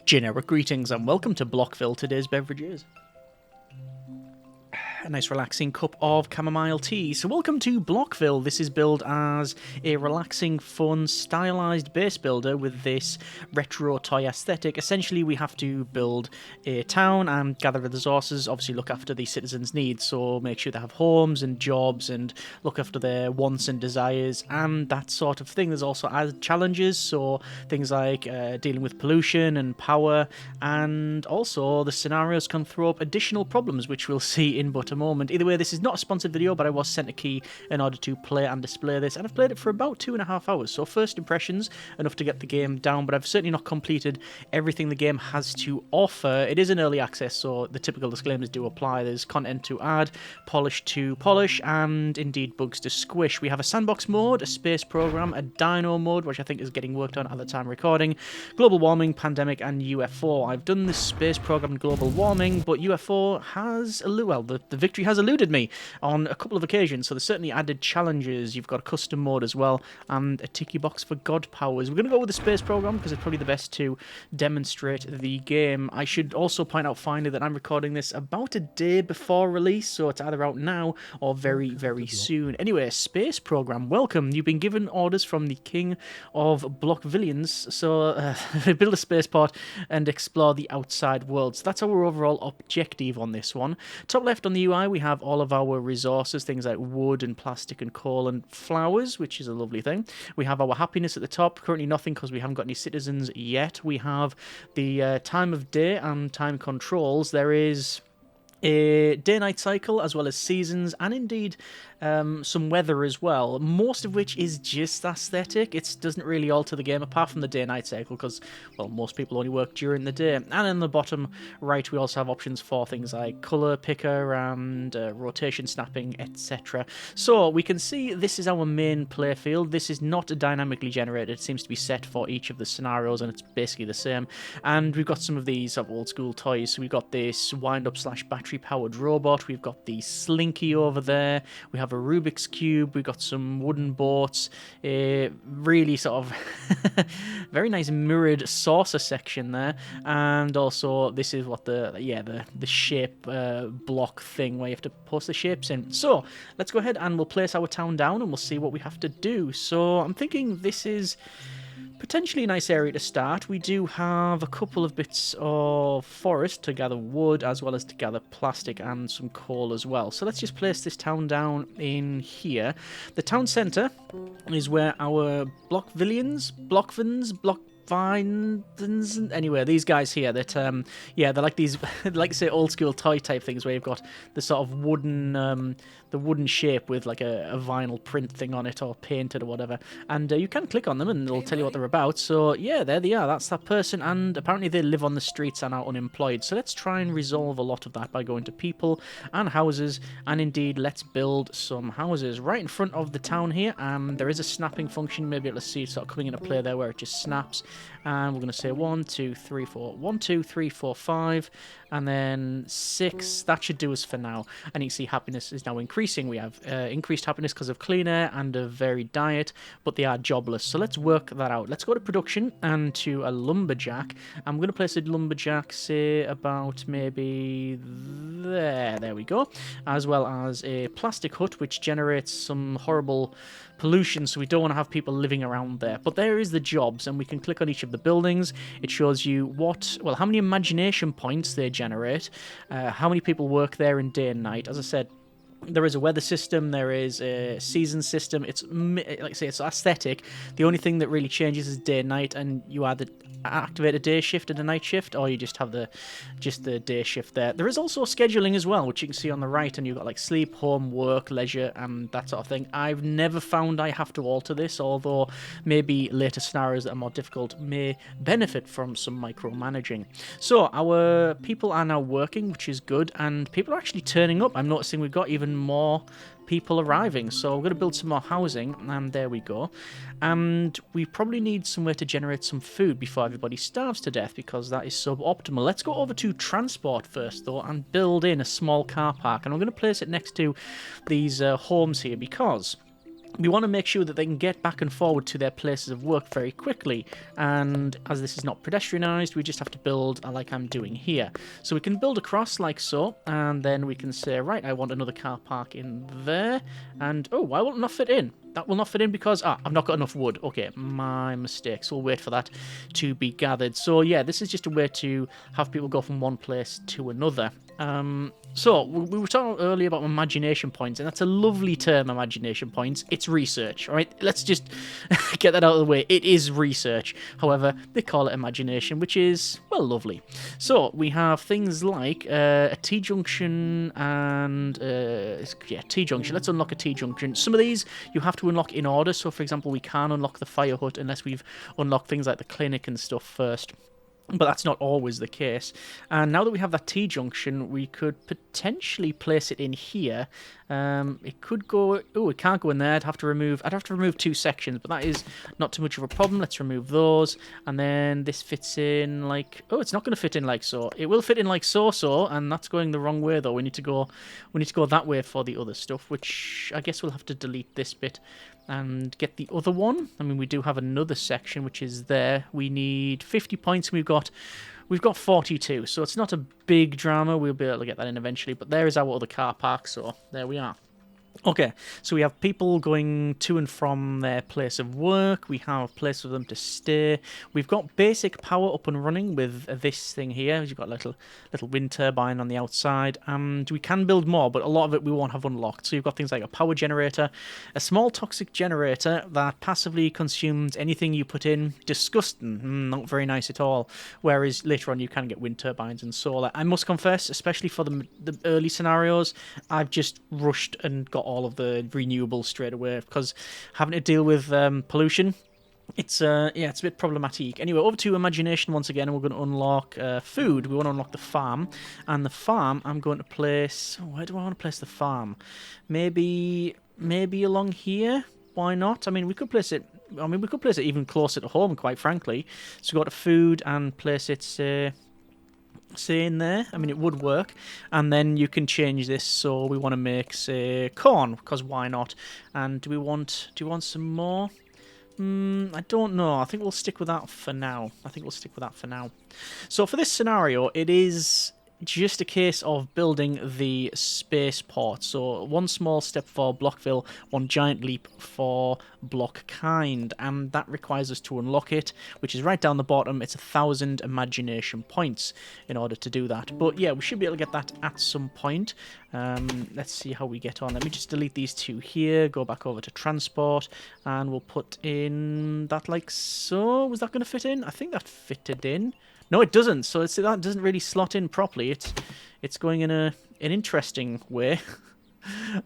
Generic greetings and welcome to Blockville. Today's beverage is a nice relaxing cup of chamomile tea. So welcome to Blockville. This is billed as a relaxing, fun, stylized base builder with this retro toy aesthetic. Essentially, we have to build a town and gather the resources, obviously look after the citizens' needs, so make sure they have homes and jobs and look after their wants and desires and that sort of thing. There's also added challenges, so things like dealing with pollution and power, and also the scenarios can throw up additional problems, which we'll see in but a moment. Either way, this is not a sponsored video, but I was sent a key in order to play and display this, and I've played it for about 2.5 hours, so first impressions, enough to get the game down, but I've certainly not completed everything the game has to offer. It is an early access, so the typical disclaimers do apply. There's content to add, polish to polish, and indeed bugs to squish. We have a sandbox mode, a space program, a dino mode, which I think is getting worked on at the time of recording, global warming, pandemic, and UFO. I've done this space program and global warming, but UFO has, the victory has eluded me on a couple of occasions, so there's certainly added challenges. You've got a custom mode as well, and a ticky box for god powers. We're going to go with the space program because it's probably the best to demonstrate the game. I should also point out finally that I'm recording this about a day before release, so it's either out now or very, very soon. Anyway, space program, welcome. You've been given orders from the king of Blockvillians, so build a spaceport and explore the outside world. So that's our overall objective on this one. Top left on the UI, we have all of our resources, things like wood and plastic and coal and flowers, which is a lovely thing. We have our happiness at the top, currently nothing because we haven't got any citizens yet. We have the time of day and time controls. There is a day-night cycle as well as seasons, and indeed some weather as well, most of which is just aesthetic. It doesn't really alter the game apart from the day-night cycle because, well, most people only work during the day. And in the bottom right we also have options for things like colour picker and rotation snapping, etc. So we can see this is our main playfield. This is not dynamically generated. It seems to be set for each of the scenarios and it's basically the same. And we've got some of these old school toys. So we've got this wind-up / battery powered robot. We've got the Slinky over there. We have a Rubik's Cube. We've got some wooden boats. Really sort of very nice mirrored saucer section there. And also this is what the shape block thing where you have to post the shapes in. So let's go ahead and we'll place our town down and we'll see what we have to do. So I'm thinking this is potentially a nice area to start. We do have a couple of bits of forest to gather wood as well as to gather plastic and some coal as well. So let's just place this town down in here. The town centre is where our anyway, these guys here that they're like these like say old school toy type things where you've got the sort of wooden wooden shape with like a vinyl print thing on it or painted or whatever, and you can click on them and it'll tell you what they're about. So yeah, there they are, that's that person, and apparently they live on the streets and are unemployed. So let's try and resolve a lot of that by going to people and houses, and indeed let's build some houses right in front of the town here. There is a snapping function, maybe let's see it sort of coming into play there where it just snaps, and we're going to say 1 2 3 4 1 2 3 4 5 and then 6. That should do us for now. And you can see happiness is now increasing. We have increased happiness because of clean air and a varied diet, but they are jobless. So let's work that out. Let's go to production and to a lumberjack. I'm going to place a lumberjack, say about maybe there. There we go. As well as a plastic hut, which generates some horrible pollution, so we don't want to have people living around there. But there is the jobs, and we can click on each of the buildings. It shows you how many imagination points they generate, how many people work there in day and night. As I said, there is a weather system, there is a season system. It's, like I say, it's aesthetic. The only thing that really changes is day and night, and you either activate a day shift and a night shift, or you just have the day shift there. There is also scheduling as well, which you can see on the right, and you've got like sleep, home, work, leisure, and that sort of thing. I've never found I have to alter this, although maybe later scenarios that are more difficult may benefit from some micromanaging. So our people are now working, which is good, and people are actually turning up. I'm noticing we've got even more people arriving, so we're going to build some more housing, and there we go. And we probably need somewhere to generate some food before everybody starves to death, because that is suboptimal. Let's go over to transport first though and build in a small car park, and I'm going to place it next to these homes here, because we want to make sure that they can get back and forward to their places of work very quickly. And as this is not pedestrianised, we just have to build like I'm doing here. So we can build across like so, and then we can say, right, I want another car park in there. And, oh, why will it not fit in? That will not fit in because, I've not got enough wood. Okay, my mistake. So we'll wait for that to be gathered. So, yeah, this is just a way to have people go from one place to another. So, we were talking earlier about imagination points, and that's a lovely term, imagination points. It's research, all right? Let's just get that out of the way. It is research. However, they call it imagination, which is, well, lovely. So, we have things like a T-junction and... T-junction. Let's unlock a T-junction. Some of these you have to unlock in order. So, for example, we can't unlock the fire hut unless we've unlocked things like the clinic and stuff first. But that's not always the case. And now that we have that T-junction, we could potentially place it in here. It could go... Oh, it can't go in there. I'd have to remove 2 sections, but that is not too much of a problem. Let's remove those. And then this fits in like... Oh, it's not going to fit in like so. It will fit in like so, and that's going the wrong way, though. We need to go that way for the other stuff, which I guess we'll have to delete this bit and get the other one. I mean, we do have another section, which is there. We need 50 points, and we've got 42, so it's not a big drama. We'll be able to get that in eventually, but there is our other car park, so there we are. Okay, so we have people going to and from their place of work. We have a place for them to stay. We've got basic power up and running with this thing here. You've got a little wind turbine on the outside. And we can build more, but a lot of it we won't have unlocked. So you've got things like a power generator, a small toxic generator that passively consumes anything you put in. Disgusting. Not very nice at all. Whereas later on you can get wind turbines and solar. I must confess, especially for the early scenarios, I've just rushed and got all of the renewables straight away because having to deal with pollution, it's a bit problematic. Anyway, over to imagination once again, and we're going to unlock food. We want to unlock the farm, and the farm I'm going to place... Oh, where do I want to place the farm? Maybe along here. Why not? I mean, we could place it even closer to home, quite frankly. So go to food and place it, say in there. I mean, it would work. And then you can change this. So we want to make, say, corn, because why not? And do you want some more? I don't know. I think we'll stick with that for now. So for this scenario, it is just a case of building the spaceport. So one small step for Blockville, one giant leap for Blockkind, and that requires us to unlock it, which is right down the bottom. It's 1,000 imagination points in order to do that. But yeah, we should be able to get that at some point. Let's see how we get on. Let me just delete these two here, go back over to transport, and we'll put in that like so. Was that going to fit in? I think that fitted in. No, it doesn't. So that doesn't really slot in properly. It's going in an interesting way.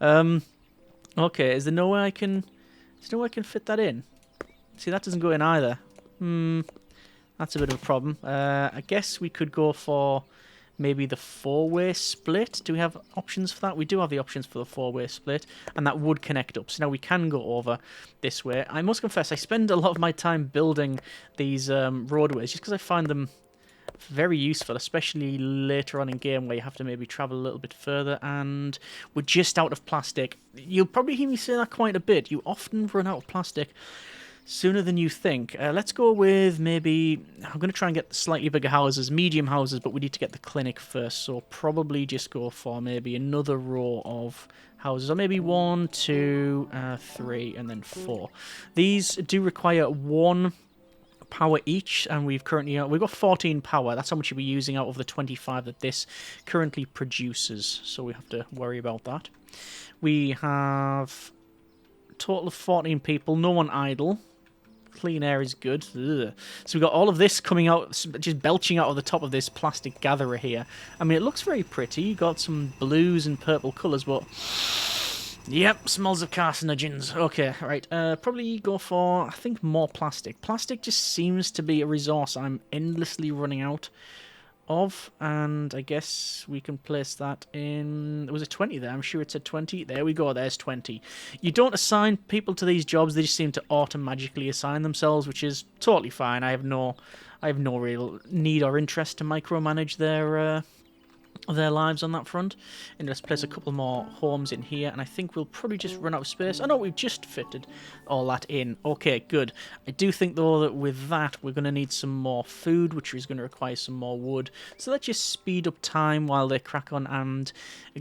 Okay, is there no way I can fit that in? See, that doesn't go in either. That's a bit of a problem. I guess we could go for maybe the 4-way split. Do we have options for that? We do have the options for the 4-way split, and that would connect up. So now we can go over this way. I must confess, I spend a lot of my time building these roadways just because I find them very useful, especially later on in game where you have to maybe travel a little bit further, and we're just out of plastic. You'll probably hear me say that quite a bit. You often run out of plastic sooner than you think. Let's go with maybe... I'm going to try and get slightly bigger houses, medium houses, but we need to get the clinic first, so probably just go for maybe another row of houses, or maybe 1, 2, 3, and then 4. These do require 1 power each, and we've got 14 power. That's how much you'll be using out of the 25 that this currently produces, so we have to worry about that. We have a total of 14 people, no one idle. Clean air is good. Ugh. So we've got all of this coming out, just belching out of the top of this plastic gatherer here. I mean, it looks very pretty. You've got some blues and purple colours, but... Yep, smells of carcinogens. Okay, right. Probably go for, I think, more plastic. Plastic just seems to be a resource I'm endlessly running out of, and I guess we can place that in... There was a 20 there. I'm sure it said 20. There we go. There's 20. You don't assign people to these jobs. They just seem to automatically assign themselves, which is totally fine. I have no real need or interest to micromanage their lives on that front. And let's place a couple more homes in here, and I think we'll probably just run out of space. Oh no, we've just fitted all that in. Okay, good. I do think though that with that we're going to need some more food, which is going to require some more wood. So let's just speed up time while they crack on and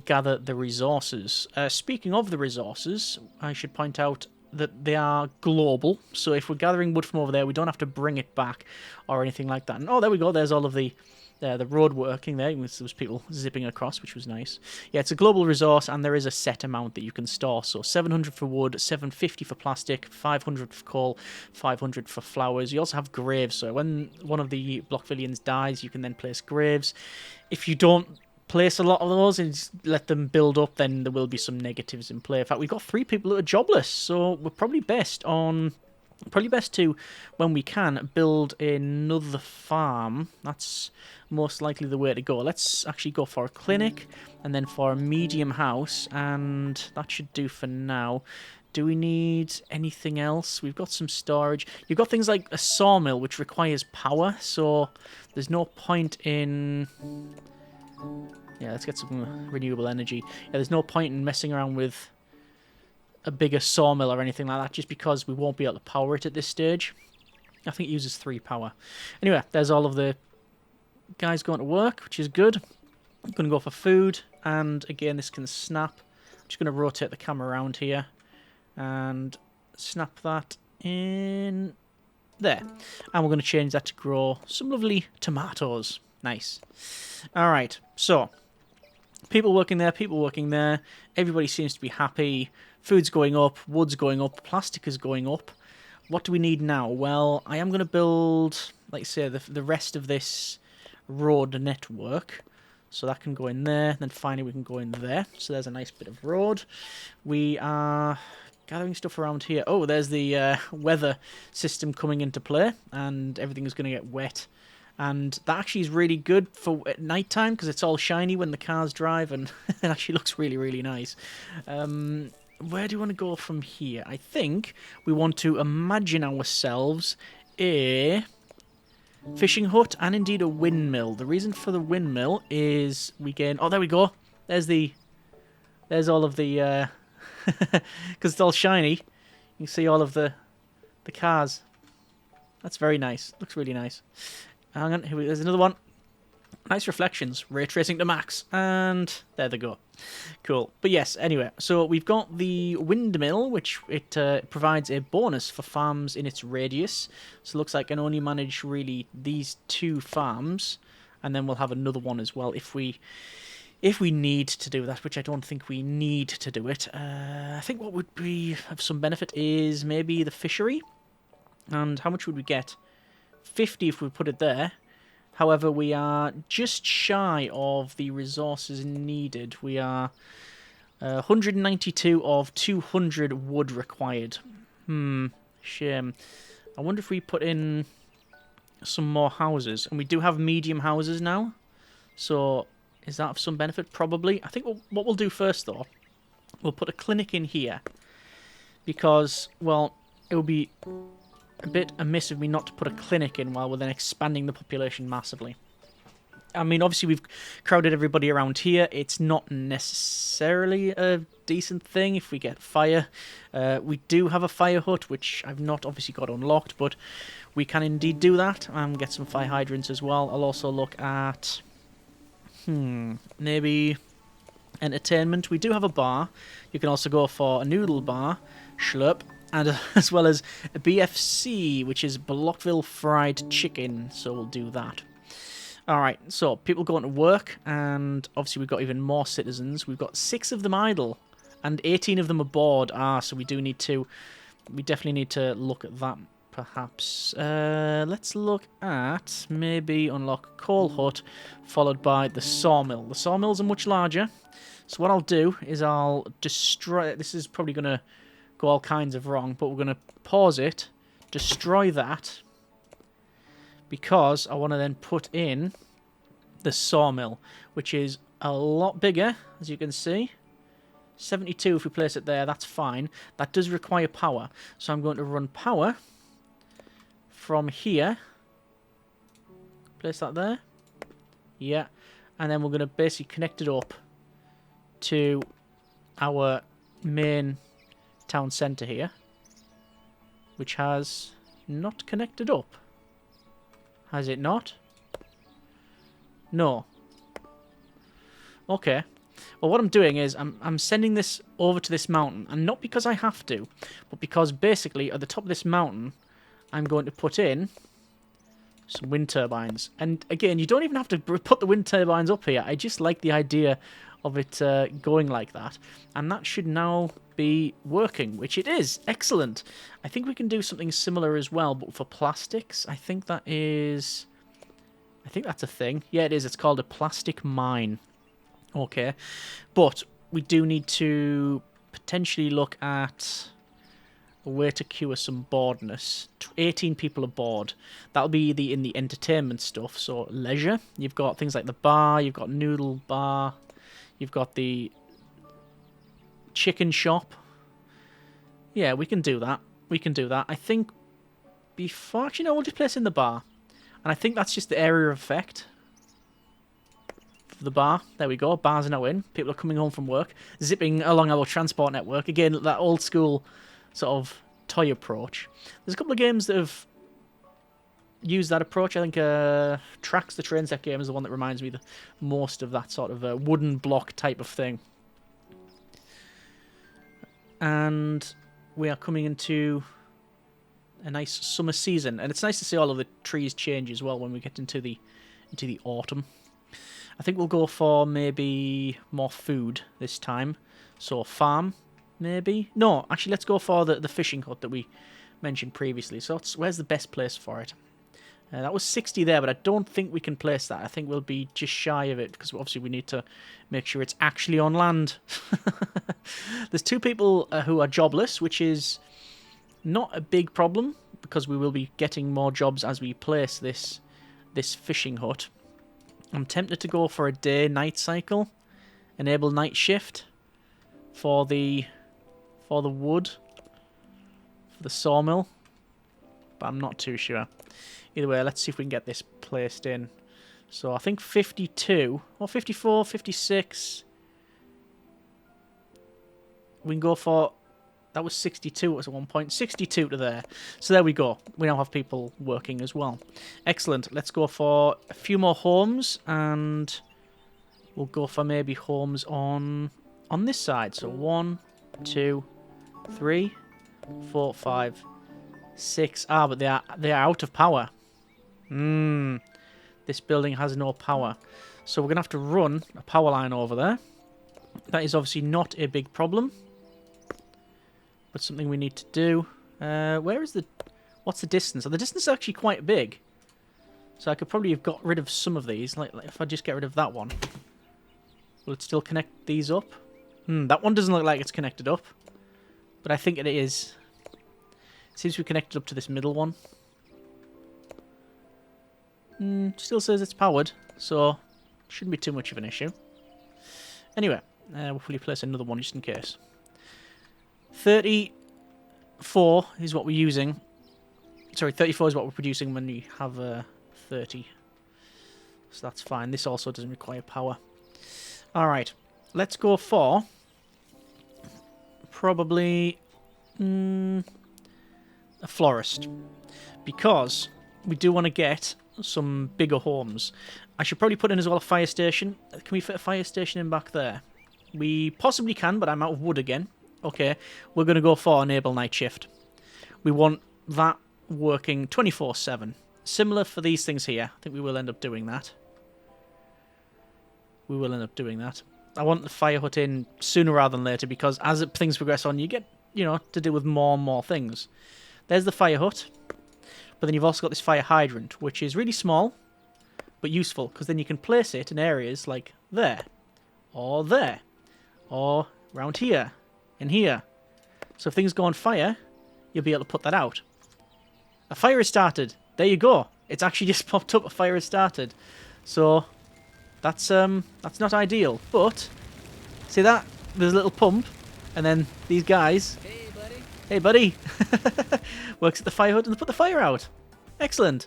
gather the resources. Speaking of the resources, I should point out that they are global, so if we're gathering wood from over there, we don't have to bring it back or anything like that. And oh, there we go, there's all of the road working there. There was people zipping across, which was nice. Yeah, it's a global resource, and there is a set amount that you can store. So 700 for wood, 750 for plastic, 500 for coal, 500 for flowers. You also have graves, so when one of the Blockvillians dies, you can then place graves. If you don't place a lot of those and just let them build up, then there will be some negatives in play. In fact, we've got 3 people that are jobless, so we're probably best to, when we can, build another farm. That's most likely the way to go. Let's actually go for a clinic and then for a medium house, and that should do for now. Do we need anything else? We've got some storage. You've got things like a sawmill, which requires power, so there's no point in... Yeah, let's get some renewable energy. Yeah, there's no point in messing around with a bigger sawmill or anything like that, just because we won't be able to power it at this stage. I think it uses 3 power. Anyway, there's all of the guys going to work, which is good. I'm going to go for food, and again, this can snap. I'm just going to rotate the camera around here and snap that in there. And we're going to change that to grow some lovely tomatoes. Nice. All right, so people working there. Everybody seems to be happy. Food's going up, wood's going up, plastic is going up. What do we need now? Well, I am going to build, like I say, the rest of this road network. So that can go in there, then finally we can go in there. So there's a nice bit of road. We are gathering stuff around here. Oh, there's the weather system coming into play, and everything is going to get wet. And that actually is really good for at night time because it's all shiny when the cars drive, and it actually looks really, really nice. Where do you want to go from here? I think we want to imagine ourselves a fishing hut and indeed a windmill. The reason for the windmill is we gain... Oh, there we go. There's all of the... Because it's all shiny. You can see all of the cars. That's very nice. Looks really nice. Hang on, there's another one. Nice reflections, ray tracing to max, and there they go. Cool. But yes, anyway, so we've got the windmill, which it provides a bonus for farms in its radius. So it looks like I can only manage really these 2 farms, and then we'll have another one as well if we need to do that, which I don't think we need to do it. I think what would be of some benefit is maybe the fishery. And how much would we get? 50 if we put it there. However, we are just shy of the resources needed. We are 192 of 200 wood required. Shame. I wonder if we put in some more houses. And we do have medium houses now. So, is that of some benefit? Probably. I think what we'll do first, though, we'll put a clinic in here. Because, well, it would be a bit amiss of me not to put a clinic in while we're then expanding the population massively. I mean, obviously we've crowded everybody around here. It's not necessarily a decent thing if we get fire. We do have a fire hut, which I've not obviously got unlocked, but we can indeed do that and get some fire hydrants as well. I'll also look at maybe entertainment. We do have a bar. You can also go for a noodle bar, schlurp, and as well as a BFC, which is Blockville Fried Chicken, so we'll do that. Alright, so people going to work, and obviously we've got even more citizens. We've got 6 of them idle, and 18 of them are bored. So we definitely need to look at that, perhaps. Let's look at, maybe unlock Coal Hut, followed by the Sawmill. The Sawmills are much larger, so what I'll do is I'll destroy... This is probably going to go all kinds of wrong, but we're going to pause it, destroy that, because I want to then put in the sawmill, which is a lot bigger, as you can see. 72 if we place it there, that's fine. That does require power, so I'm going to run power from here. Place that there. Yeah. And then we're going to basically connect it up to our main town centre here, which has not connected up. Has it not? No. Okay. Well, what I'm doing is I'm sending this over to this mountain, and not because I have to, but because basically at the top of this mountain, I'm going to put in some wind turbines. And again, you don't even have to put the wind turbines up here. I just like the idea of it going like that. And that should now be working, which it is. Excellent. I think we can do something similar as well, but for plastics. I think that's a thing. Yeah, it is. It's called a plastic mine. Okay. But we do need to potentially look at a way to cure some boredness. 18 people are bored. That'll be in the entertainment stuff. So leisure. You've got things like the bar. You've got noodle bar. You've got the chicken shop. Yeah, we can do that. We can do that. I think before... Actually, no, we'll just place in the bar. And I think that's just the area of effect for the bar. There we go. Bars are now in. People are coming home from work. Zipping along our transport network. Again, that old school sort of toy approach. There's a couple of games that have used that approach. I think Tracks the Train Set game is the one that reminds me the most of that sort of wooden block type of thing. And we are coming into a nice summer season, and it's nice to see all of the trees change as well when we get into the autumn. I think we'll go for maybe more food this time. So farm, maybe? No, actually let's go for the fishing hut that we mentioned previously. So where's the best place for it? That was 60 there, but I don't think we can place that. I think we'll be just shy of it, because obviously we need to make sure it's actually on land. There's 2 people who are jobless, which is not a big problem, because we will be getting more jobs as we place this fishing hut. I'm tempted to go for a day-night cycle. Enable night shift for the wood, for the sawmill, but I'm not too sure. Either way, let's see if we can get this placed in. So I think 52, or 54, 56. We can go for... That was 62 at one point. 62 to there. So there we go. We now have people working as well. Excellent. Let's go for a few more homes, and we'll go for maybe homes on this side. So 1, 2, 3, 4, 5, 6. Ah, but they are out of power. This building has no power. So we're going to have to run a power line over there. That is obviously not a big problem, but something we need to do. What's the distance? So the distance is actually quite big. So I could probably have got rid of some of these. Like if I just get rid of that one. Will it still connect these up? That one doesn't look like it's connected up, but I think it is. It seems to be connected up to this middle one. Still says it's powered, so shouldn't be too much of an issue. Anyway, we'll probably place another one just in case. 34 is what we're using. Sorry, 34 is what we're producing when we have 30. So that's fine. This also doesn't require power. Alright, let's go for probably a florist, because we do want to get some bigger homes. I should probably put in as well a fire station. Can we fit a fire station in back there? We possibly can, but I'm out of wood again. Okay, we're going to go for enable night shift. We want that working 24/7. Similar for these things here. I think we will end up doing that. We will end up doing that. I want the fire hut in sooner rather than later, because as things progress on, you get, to deal with more and more things. There's the fire hut. But then you've also got this fire hydrant, which is really small, but useful, because then you can place it in areas like there, or around here, and here. So if things go on fire, you'll be able to put that out. A fire is started. There you go. It's actually just popped up. A fire is started. So that's not ideal. But see that? There's a little pump, and then these guys. Hey, buddy. Works at the fire hut and they put the fire out. Excellent.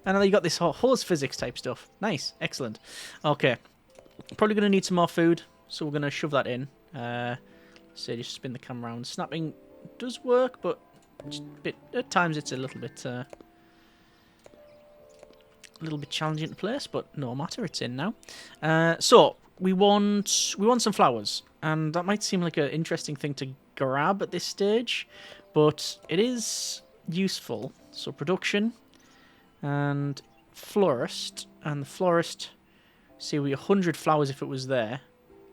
And then you got this hose physics type stuff. Nice. Excellent. Okay. Probably going to need some more food, so we're going to shove that in. Say just spin the camera around. Snapping does work, but just a bit, at times it's a little bit challenging to place, but no matter, it's in now. So we want some flowers, and that might seem like an interesting thing to grab at this stage, but it is useful. So production and florist, and the florist, see, we 100 flowers if it was there,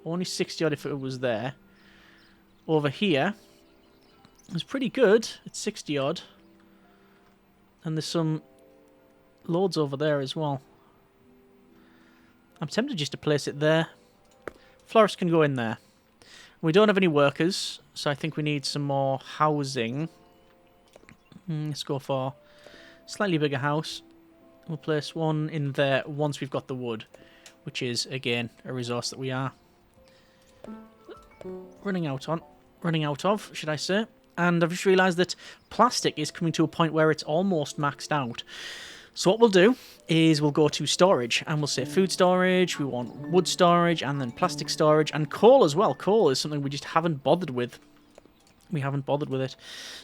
only 60 odd if it was there. Over here it's pretty good, it's 60 odd, and there's some loads over there as well. I'm tempted just to place it there. Florist can go in there. We don't have any workers, so I think we need some more housing. Let's go for a slightly bigger house. We'll place one in there once we've got the wood, which is, again, a resource that we are running out of, should I say. And I've just realised that plastic is coming to a point where it's almost maxed out. So what we'll do is we'll go to storage, and we'll say food storage, we want wood storage, and then plastic storage, and coal as well. Coal is something we just haven't bothered with. We haven't bothered with it.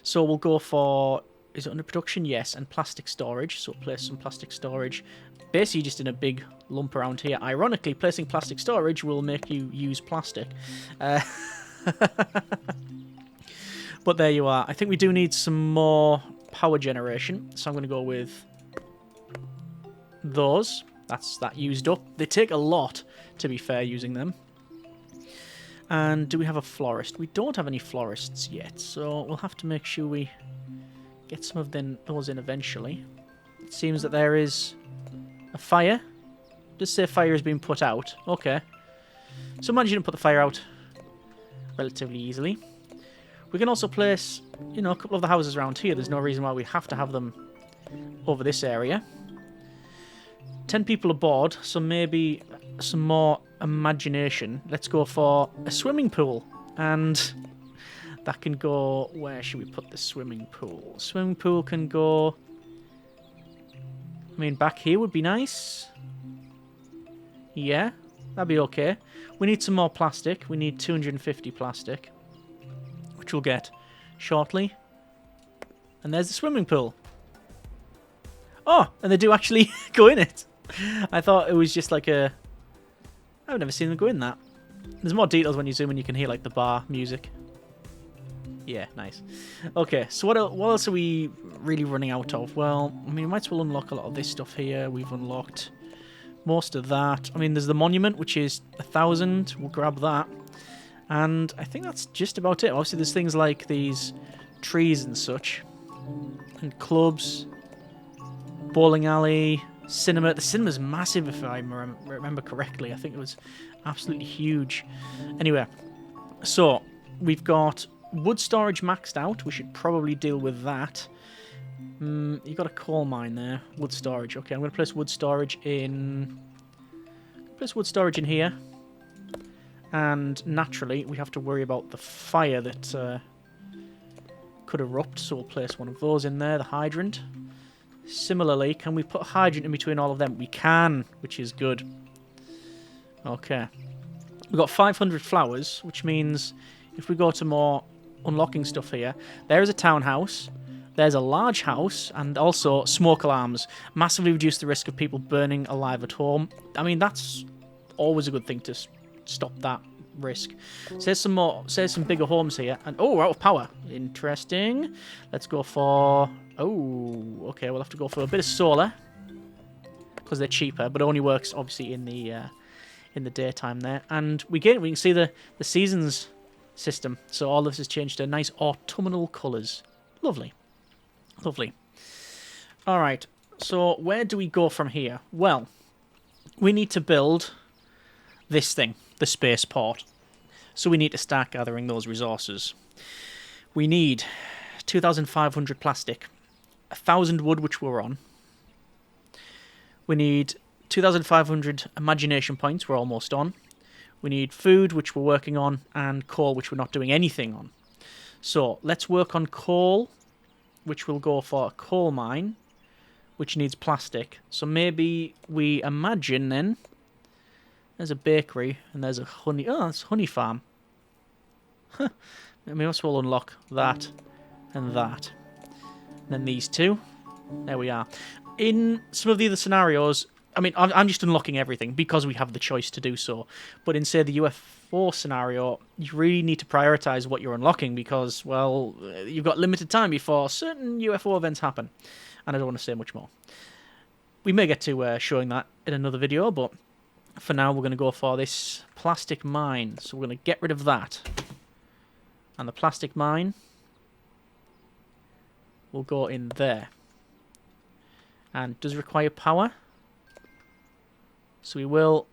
So we'll go for, is it under production? Yes, and plastic storage. So we'll place some plastic storage, basically just in a big lump around here. Ironically, placing plastic storage will make you use plastic. But there you are. I think we do need some more power generation, so I'm going to go with those. That's that used up. They take a lot, to be fair, using them. And do we have a florist? We don't have any florists yet, so we'll have to make sure we get some of those in eventually. It seems that there is a fire. It does say fire has been put out. Okay. So managing to put the fire out relatively easily. We can also place, you know, a couple of the houses around here. There's no reason why we have to have them over this area. 10 people aboard, so maybe some more imagination. Let's go for a swimming pool. And that can go... Where should we put the swimming pool? Swimming pool can go... I mean, back here would be nice. Yeah, that'd be okay. We need some more plastic. We need 250 plastic, which we'll get shortly. And there's the swimming pool. Oh, and they do actually go in it. I thought it was just like a... I've never seen them go in that. There's more details when you zoom in. You can hear like the bar music. Yeah, nice. Okay, so what else are we really running out of? Well, I mean, we might as well unlock a lot of this stuff here. We've unlocked most of that. I mean, there's the monument, which is 1,000. We'll grab that. And I think that's just about it. Obviously, there's things like these trees and such. And clubs. Bowling alley. Cinema. The cinema's massive, if I remember correctly. I think it was absolutely huge. Anyway, so we've got wood storage maxed out. We should probably deal with that. You've got a coal mine there. Wood storage. Okay, I'm going to place wood storage in... here. And naturally, we have to worry about the fire that could erupt. So we'll place one of those in there, the hydrant. Similarly, can we put a hydrant in between all of them? We can, which is good. Okay. We've got 500 flowers, which means if we go to more unlocking stuff here, there is a townhouse, there's a large house, and also smoke alarms. Massively reduce the risk of people burning alive at home. I mean, that's always a good thing to stop that risk. So there's some bigger homes here, and oh, we're out of power. Interesting. Let's go for... Oh, okay, we'll have to go for a bit of solar because they're cheaper, but it only works obviously in the daytime there. And we can see the seasons system. So all of this has changed to nice autumnal colours. Lovely, lovely. All right. So where do we go from here? Well, we need to build this thing, the spaceport. So we need to start gathering those resources. We need 2,500 plastic. 1,000 wood, which we're on. We need 2,500 imagination points, we're almost on. We need food, which we're working on, and coal, which we're not doing anything on. So let's work on coal, which will go for a coal mine, which needs plastic. So maybe we imagine then There's a bakery, and there's a honey... Oh, it's a honey farm. Huh. We must as well unlock that and that. And then these two. There we are. In some of the other scenarios, I mean, I'm just unlocking everything because we have the choice to do so. But in, say, the UFO scenario, you really need to prioritize what you're unlocking because, well, you've got limited time before certain UFO events happen. And I don't want to say much more. We may get to showing that in another video, but for now we're going to go for this plastic mine. So we're going to get rid of that. And the plastic mine will go in there. And it does require power. So we will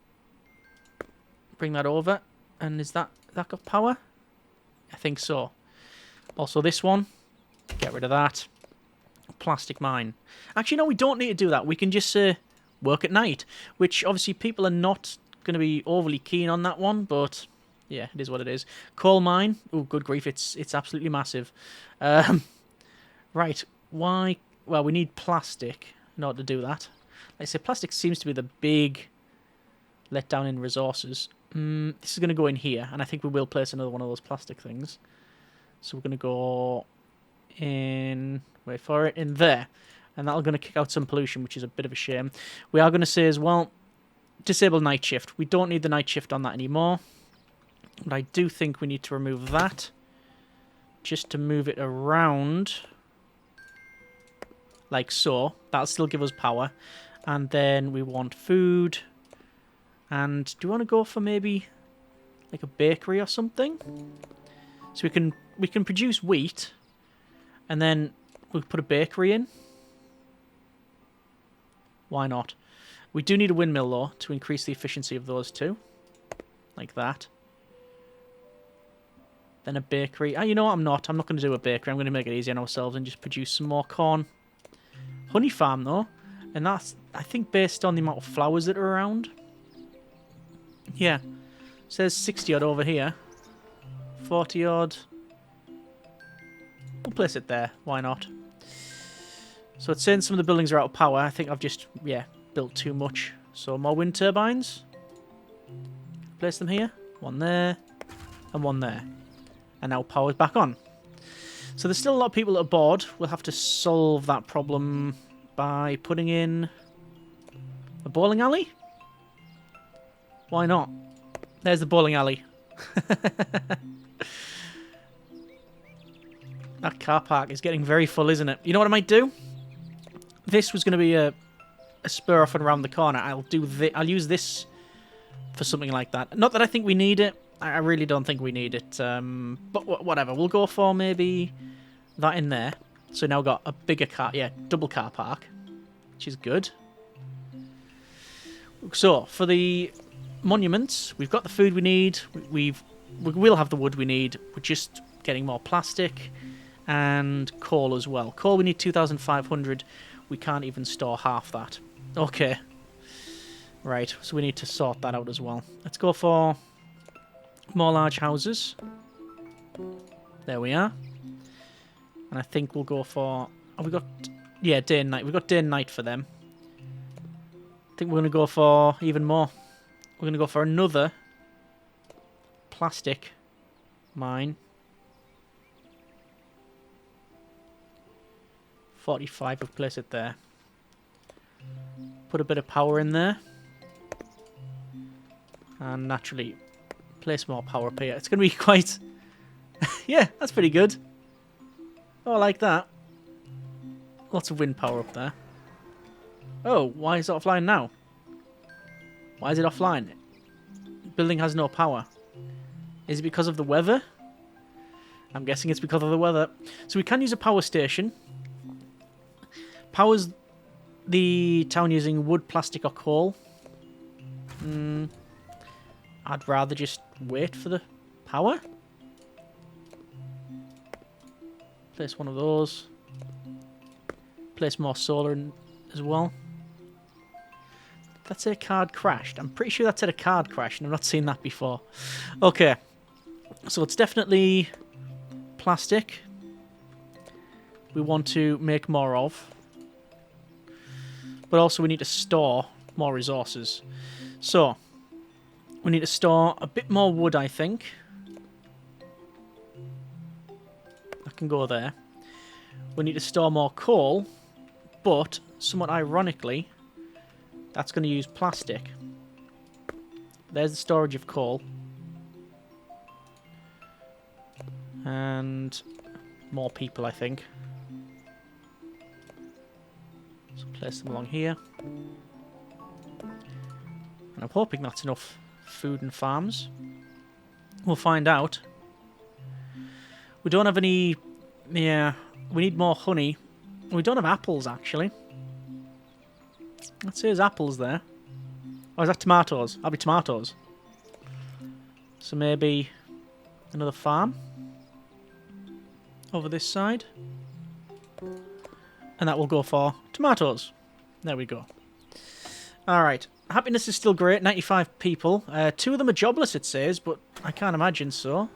bring that over. And is that got power? I think so. Also this one, get rid of that. Plastic mine. Actually, no, we don't need to do that. We can just work at night, which obviously people are not going to be overly keen on that one, but yeah, it is what it is. Coal mine. Oh, good grief, it's absolutely massive. Right, why? Well, we need plastic in order to do that. Like I say, plastic seems to be the big letdown in resources. This is going to go in here, and I think we will place another one of those plastic things. So we're going to go in... Wait for it, in there. And that'll going to kick out some pollution, which is a bit of a shame. We are going to say as well, disable night shift. We don't need the night shift on that anymore. But I do think we need to remove that. Just to move it around. Like so. That'll still give us power. And then we want food. And do you want to go for maybe like a bakery or something? So we can produce wheat. And then we'll put a bakery in. Why not? We do need a windmill, though, to increase the efficiency of those two. Like that. Then a bakery. Ah, you know what? I'm not going to do a bakery. I'm going to make it easy on ourselves and just produce some more corn. Honey farm, though. And that's, I think, based on the amount of flowers that are around. Yeah. Says 60-odd over here. 40-odd. We'll place it there. Why not? So it's saying some of the buildings are out of power. I think I've just, yeah, built too much. So more wind turbines. Place them here. One there. And one there. And now power's back on. So there's still a lot of people that are bored. We'll have to solve that problem by putting in a bowling alley. Why not? There's the bowling alley. That car park is getting very full, isn't it? You know what I might do? This was going to be a spur off and around the corner. I'll use this for something like that. Not that I think we need it. I really don't think we need it. But whatever. We'll go for maybe that in there. So now we've got a bigger car. Yeah, double car park. Which is good. So, for the monuments, we've got the food we need. We will have the wood we need. We're just getting more plastic. And coal as well. Coal we need 2,500. We can't even store half that. Okay. Right, so we need to sort that out as well. Let's go for more large houses. There we are. And I think we'll go for... Oh, we got... Yeah, day and night. We've got day and night for them. I think we're going to go for even more. We're going to go for another plastic mine. 45, we'll place it there. Put a bit of power in there. And naturally, place more power up here. It's going to be quite... yeah, that's pretty good. Oh, I like that. Lots of wind power up there. Oh, why is it offline now? Why is it offline? Building has no power. Is it because of the weather? I'm guessing it's because of the weather. So we can use a power station. Powers the town using wood, plastic, or coal. I'd rather just wait for the power. Place one of those. Place more solar in as well. That's a card crashed. I'm pretty sure that's a card crashed, and I've not seen that before. Okay. So it's definitely plastic. We want to make more of. But also we need to store more resources. So, We need to store a bit more wood, I think. That can go there. We need to store more coal, but somewhat ironically, that's going to use plastic. There's the storage of coal. And more people, I think. So place them along here. And I'm hoping that's enough food and farms. We'll find out. We don't have any... Yeah, we need more honey. We don't have apples, actually. Let's say there's apples there. Oh, is that tomatoes? That'll be tomatoes. So maybe another farm over this side. And that will go for tomatoes. There we go. Alright. Happiness is still great. 95 people. 2 of them are jobless, it says, but I can't imagine so.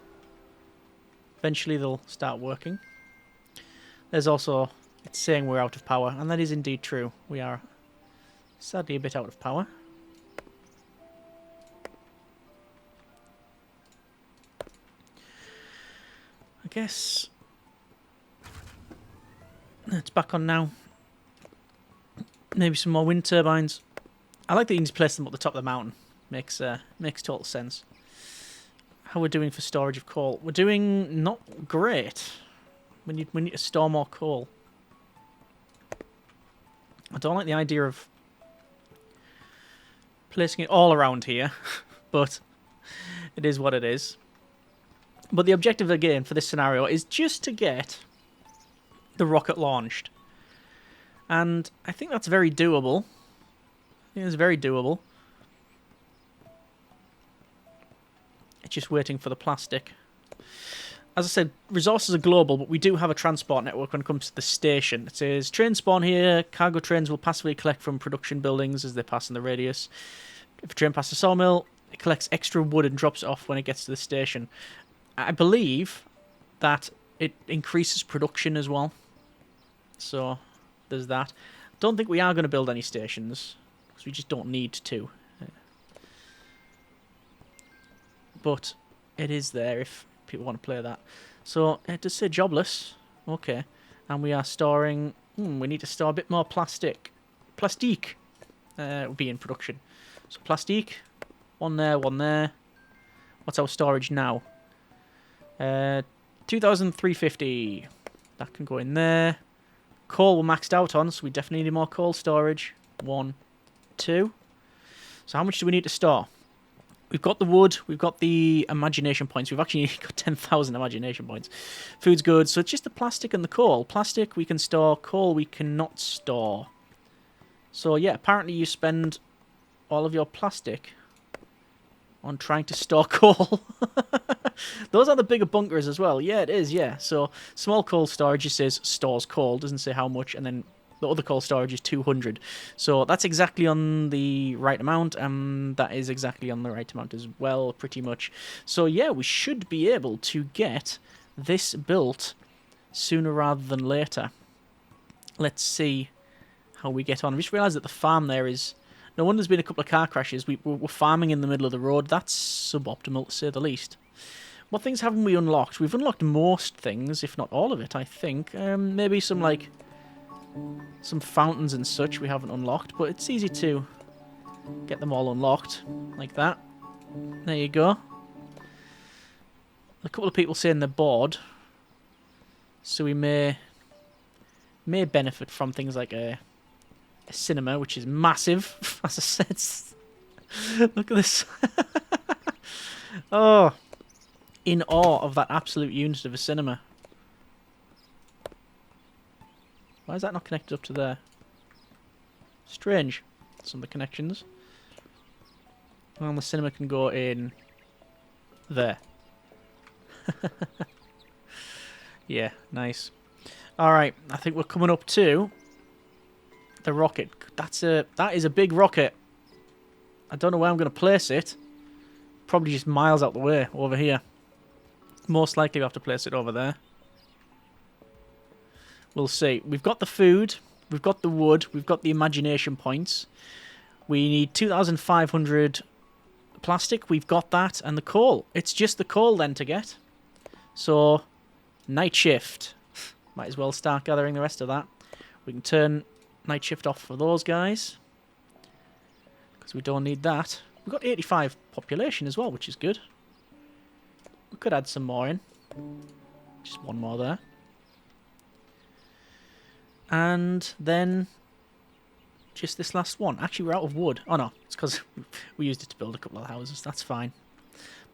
Eventually they'll start working. There's also... It's saying we're out of power, and that is indeed true. We are sadly a bit out of power. I guess... It's back on now. Maybe some more wind turbines. I like that you can just place them up the top of the mountain. Makes total sense. How we're doing for storage of coal. We're doing not great. We need to store more coal. I don't like the idea of placing it all around here, but it is what it is. But the objective again for this scenario is just to get the rocket launched. And I think that's very doable. I think it's very doable. It's just waiting for the plastic. As I said, resources are global, but we do have a transport network when it comes to the station. It says, trains spawn here, cargo trains will passively collect from production buildings as they pass in the radius. If a train passes a sawmill, it collects extra wood and drops it off when it gets to the station. I believe that it increases production as well. So, there's that. Don't think we are going to build any stations, because we just don't need to. But it is there if people want to play that. So, it does say jobless. Okay. And we are storing... we need to store a bit more plastic. Plastique will be in production. So, plastique. One there, one there. What's our storage now? 2,350. That can go in there. Coal we're maxed out on, so we definitely need more coal storage. 1, 2. So how much do we need to store? We've got the wood, we've got the imagination points. We've actually got 10,000 imagination points. Food's good, so it's just the plastic and the coal. Plastic we can store, coal we cannot store. So yeah, apparently you spend all of your plastic on trying to store coal. Those are the bigger bunkers as well. Yeah, it is, yeah. So, small coal storage just says stores coal, doesn't say how much, and then the other coal storage is 200. So, that's exactly on the right amount, and that is exactly on the right amount as well, pretty much. So, yeah, we should be able to get this built sooner rather than later. Let's see how we get on. I just realised that the farm there is... No wonder there's been a couple of car crashes. We're farming in the middle of the road. That's suboptimal, to say the least. What things haven't we unlocked? We've unlocked most things, if not all of it, I think. Maybe some, like, some fountains and such we haven't unlocked, but it's easy to get them all unlocked, like that. There you go. A couple of people saying they're bored, so we may benefit from things like a cinema, which is massive, as I said. Look at this. Oh, in awe of that absolute unit of a cinema. Why is that not connected up to there? Strange. Some of the connections. Well, the cinema can go in there. Yeah, nice. Alright, I think we're coming up to the rocket. That is a big rocket. I don't know where I'm going to place it. Probably just miles out the way, over here. Most likely we have to place it over there. We'll see. We've got the food, we've got the wood, we've got the imagination points. We need 2,500 plastic, we've got that, and the coal. It's just the coal then to get. So, night shift. Might as well start gathering the rest of that. We can turn night shift off for those guys, because we don't need that. We've got 85 population as well, which is good. We could add some more in. Just one more there. And then just this last one. Actually, we're out of wood. Oh no, it's because we used it to build a couple of houses. That's fine.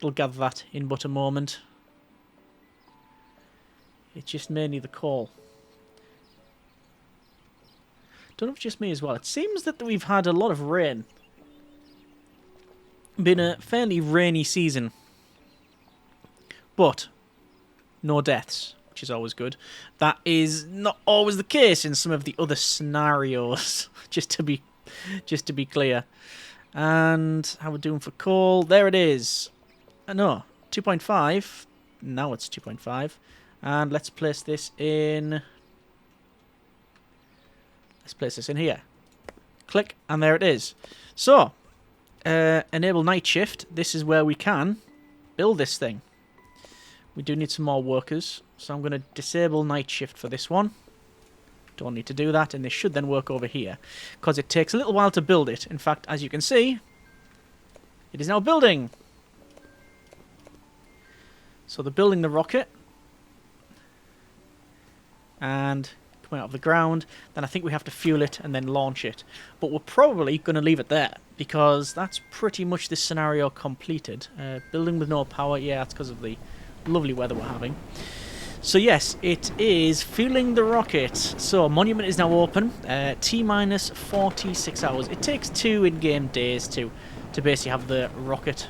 We'll gather that in but a moment. It's just mainly the coal. Don't know if it's just me as well. It seems that we've had a lot of rain. Been a fairly rainy season. But no deaths, which is always good. That is not always the case in some of the other scenarios, just to be clear. And how we're doing for coal? There it is. No, 2.5. Now it's 2.5. And let's place this in. Let's place this in here. Click, and there it is. So, enable night shift. This is where we can build this thing. We do need some more workers, so I'm going to disable night shift for this one. Don't need to do that, and this should then work over here, because it takes a little while to build it. In fact, as you can see, it is now building. So they're building the rocket, and coming out of the ground. Then I think we have to fuel it and then launch it. But we're probably going to leave it there, because that's pretty much this scenario completed. Building with no power, yeah, that's because of the lovely weather we're having. So yes, it is fueling the rocket. So Monument is now open. T-minus 46 hours. It takes 2 in-game days to basically have the rocket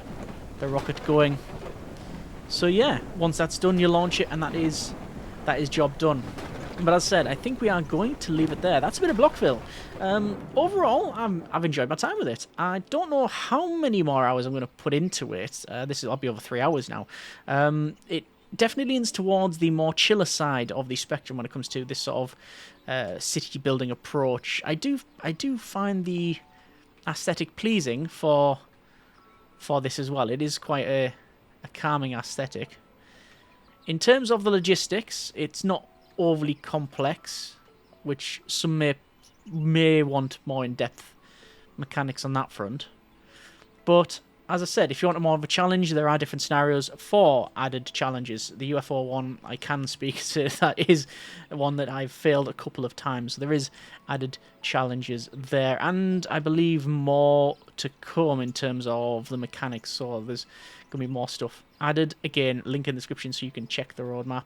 going. So yeah, once that's done, you launch it, and that is job done. But as I said, I think we are going to leave it there. That's a bit of Blockville. Overall, I've enjoyed my time with it. I don't know how many more hours I'm going to put into it. I'll be over 3 hours now. It definitely leans towards the more chiller side of the spectrum when it comes to this sort of city building approach. I do find the aesthetic pleasing for this as well. It is quite a calming aesthetic. In terms of the logistics, it's not overly complex, which some may want more in-depth mechanics on that front. But as I said, if you want more of a challenge, there are different scenarios for added challenges. The UFO one, I can speak to, that is one that I've failed a couple of times. So there is added challenges there, and I believe more to come in terms of the mechanics. So there's going to be more stuff added. Again, link in the description so you can check the roadmap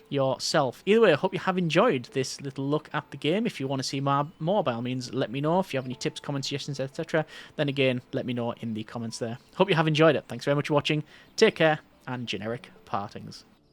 yourself. Either way, I hope you have enjoyed this little look at the game. If you want to see more, by all means, let me know. If you have any tips, comments, suggestions, etc., then again, let me know in the comments there. Hope you have enjoyed it. Thanks very much for watching. Take care, and generic partings.